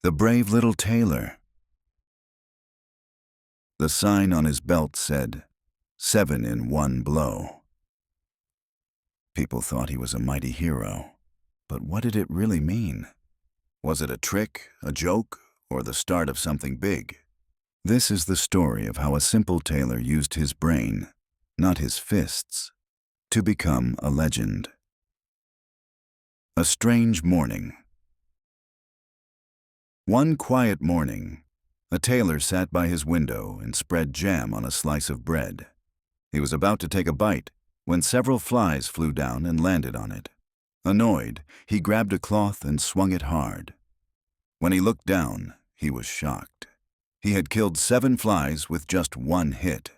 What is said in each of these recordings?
The brave little tailor. The sign on his belt said, 7 in 1 blow. People thought he was a mighty hero, but what did it really mean? Was it a trick, a joke, or the start of something big? This is the story of how a simple tailor used his brain, not his fists, to become a legend. A strange morning. One quiet morning, a tailor sat by his window and spread jam on a slice of bread. He was about to take a bite when several flies flew down and landed on it. Annoyed, he grabbed a cloth and swung it hard. When he looked down, he was shocked. He had killed 7 flies with just 1 hit.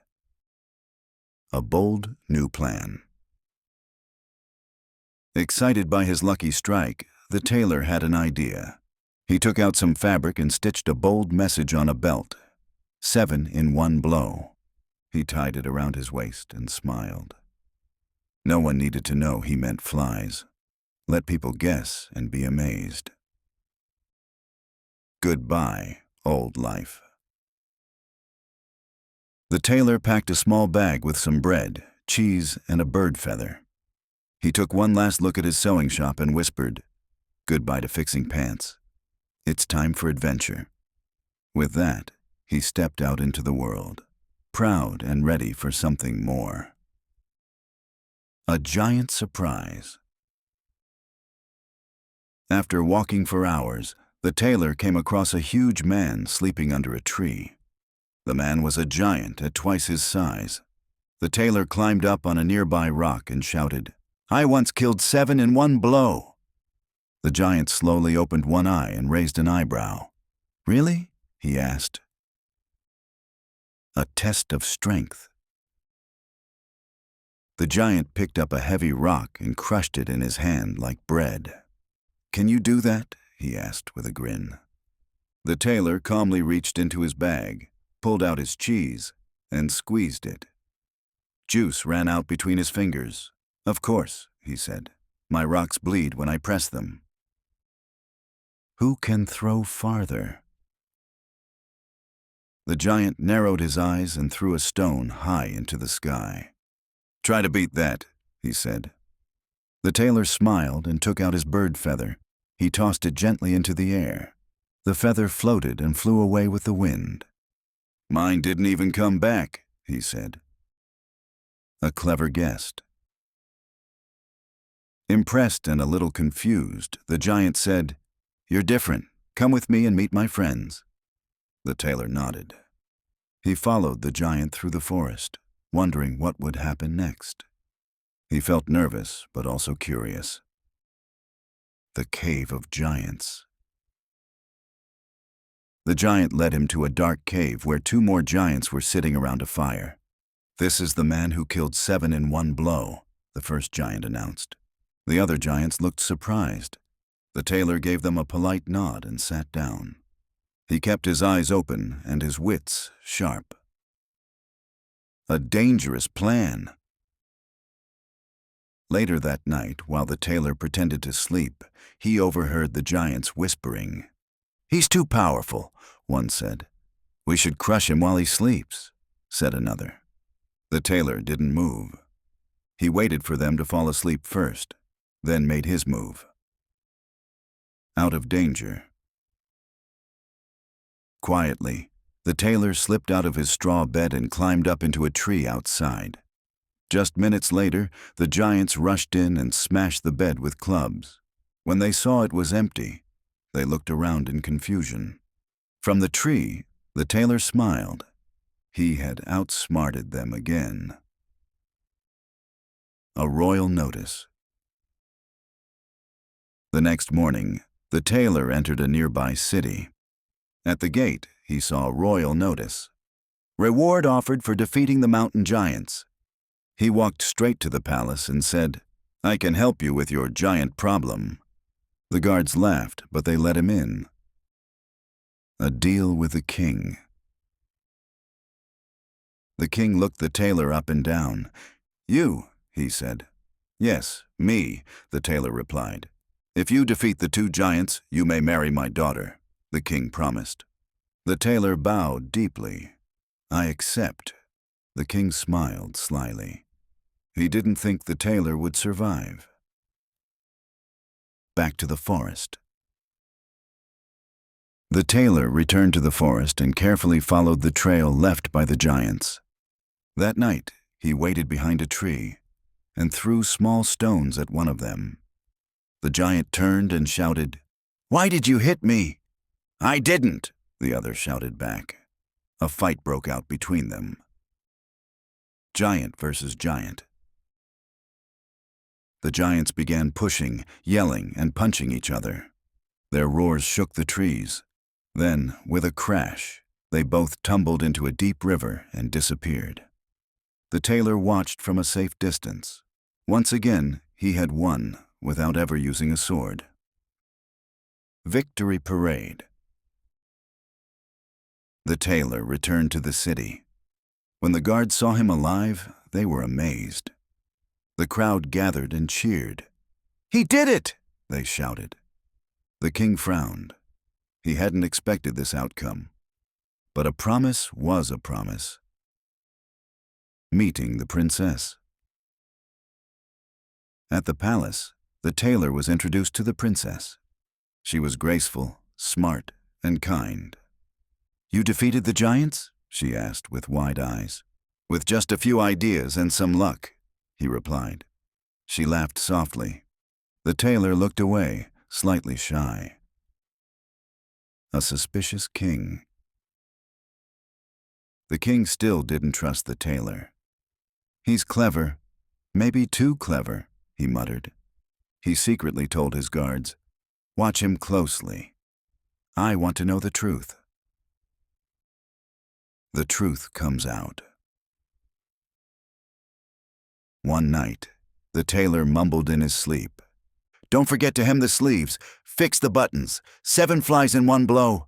A bold new plan. Excited by his lucky strike, the tailor had an idea. He took out some fabric and stitched a bold message on a belt. 7 in 1 blow. He tied it around his waist and smiled. No one needed to know he meant flies. Let people guess and be amazed. Goodbye, old life. The tailor packed a small bag with some bread, cheese, and a bird feather. He took one last look at his sewing shop and whispered, "Goodbye to fixing pants. It's time for adventure." With that, he stepped out into the world, proud and ready for something more. A giant surprise. After walking for hours, the tailor came across a huge man sleeping under a tree. The man was a giant at twice his size. The tailor climbed up on a nearby rock and shouted, "I once killed 7 in 1 blow." The giant slowly opened one eye and raised an eyebrow. "Really?" he asked. A test of strength. The giant picked up a heavy rock and crushed it in his hand like bread. "Can you do that?" he asked with a grin. The tailor calmly reached into his bag, pulled out his cheese, and squeezed it. Juice ran out between his fingers. "Of course," he said. "My rocks bleed when I press them." Who can throw farther? The giant narrowed his eyes and threw a stone high into the sky. "Try to beat that," he said. The tailor smiled and took out his bird feather. He tossed it gently into the air. The feather floated and flew away with the wind. "Mine didn't even come back," he said. A clever guess. Impressed and a little confused, the giant said, "You're different. Come with me and meet my friends." The tailor nodded. He followed the giant through the forest, wondering what would happen next. He felt nervous, but also curious. The Cave of Giants. The giant led him to a dark cave where 2 more giants were sitting around a fire. "This is the man who killed 7 in 1 blow," the first giant announced. The other giants looked surprised. The tailor gave them a polite nod and sat down. He kept his eyes open and his wits sharp. A dangerous plan. Later that night, while the tailor pretended to sleep, he overheard the giants whispering. "He's too powerful," one said. "We should crush him while he sleeps," said another. The tailor didn't move. He waited for them to fall asleep first, then made his move. Out of danger. Quietly, the tailor slipped out of his straw bed and climbed up into a tree outside. Just minutes later, the giants rushed in and smashed the bed with clubs. When they saw it was empty, they looked around in confusion. From the tree, the tailor smiled. He had outsmarted them again. A royal notice. The next morning, the tailor entered a nearby city. At the gate, he saw a royal notice. "Reward offered for defeating the mountain giants." He walked straight to the palace and said, "I can help you with your giant problem." The guards laughed, but they let him in. A deal with the king. The king looked the tailor up and down. "You," he said. "Yes, me," the tailor replied. "If you defeat the 2 giants, you may marry my daughter." the king promised. The tailor bowed deeply. "I accept." The king smiled slyly. He didn't think the tailor would survive. Back to the forest. The tailor returned to the forest and carefully followed the trail left by the giants. That night, he waited behind a tree and threw small stones at one of them. The giant turned and shouted, "Why did you hit me?" "I didn't," the other shouted back. A fight broke out between them. Giant versus giant. The giants began pushing, yelling, and punching each other. Their roars shook the trees. Then, with a crash, they both tumbled into a deep river and disappeared. The tailor watched from a safe distance. Once again, he had won without ever using a sword. Victory Parade. The tailor returned to the city. When the guards saw him alive, they were amazed. The crowd gathered and cheered. "He did it!" they shouted. The king frowned. He hadn't expected this outcome. But a promise was a promise. Meeting the princess. At the palace, the tailor was introduced to the princess. She was graceful, smart, and kind. "You defeated the giants?" she asked with wide eyes. "With just a few ideas and some luck," he replied. She laughed softly. The tailor looked away, slightly shy. A suspicious king. The king still didn't trust the tailor. "He's clever, maybe too clever," he muttered. He secretly told his guards, "Watch him closely. I want to know the truth." The truth comes out. One night, the tailor mumbled in his sleep, "Don't forget to hem the sleeves. Fix the buttons. 7 flies in one blow."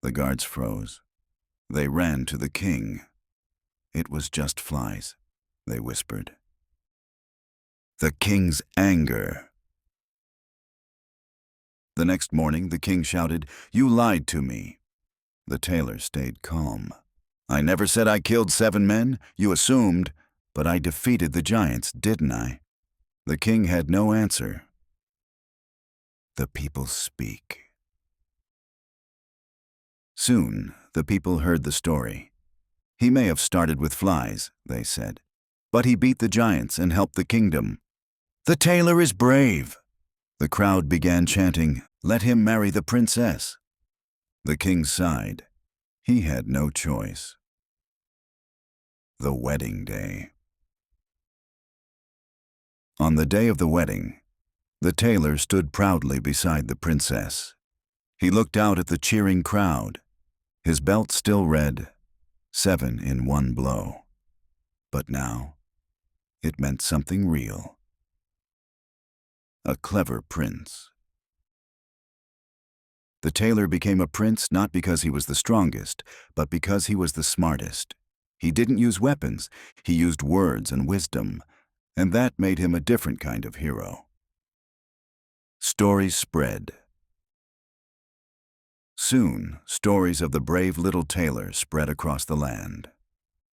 The guards froze. They ran to the king. "It was just flies," they whispered. The king's anger. The next morning, the king shouted, "You lied to me." The tailor stayed calm. "I never said I killed 7 men. You assumed. But I defeated the giants, didn't I?" The king had no answer. The people speak. Soon, the people heard the story. "He may have started with flies," they said, "but he beat the giants and helped the kingdom. The tailor is brave." The crowd began chanting, "Let him marry the princess." The king sighed. He had no choice. The wedding day. On the day of the wedding, the tailor stood proudly beside the princess. He looked out at the cheering crowd. His belt still read, 7 in one blow. But now, it meant something real. A clever prince. The tailor became a prince not because he was the strongest, but because he was the smartest. He didn't use weapons, he used words and wisdom, and that made him a different kind of hero. Stories spread. Soon, stories of the brave little tailor spread across the land.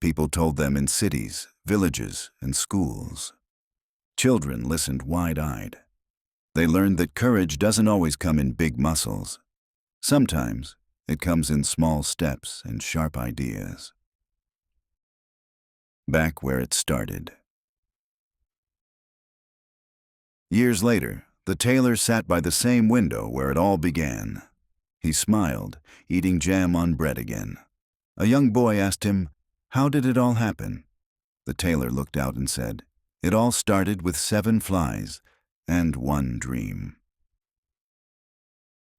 People told them in cities, villages, and schools. Children listened wide-eyed. They learned that courage doesn't always come in big muscles. Sometimes, it comes in small steps and sharp ideas. Back where it started. Years later, the tailor sat by the same window where it all began. He smiled, eating jam on bread again. A young boy asked him, "How did it all happen?" The tailor looked out and said, "It all started with 7 flies and 1 dream."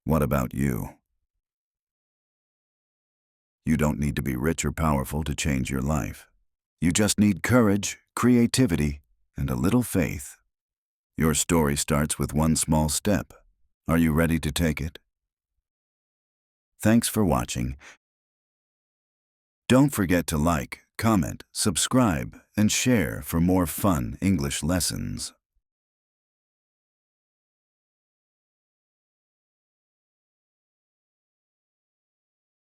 What about you? You don't need to be rich or powerful to change your life. You just need courage, creativity, and a little faith. Your story starts with one small step. Are you ready to take it? Thanks for watching. Don't forget to like, comment, subscribe, and share for more fun English lessons.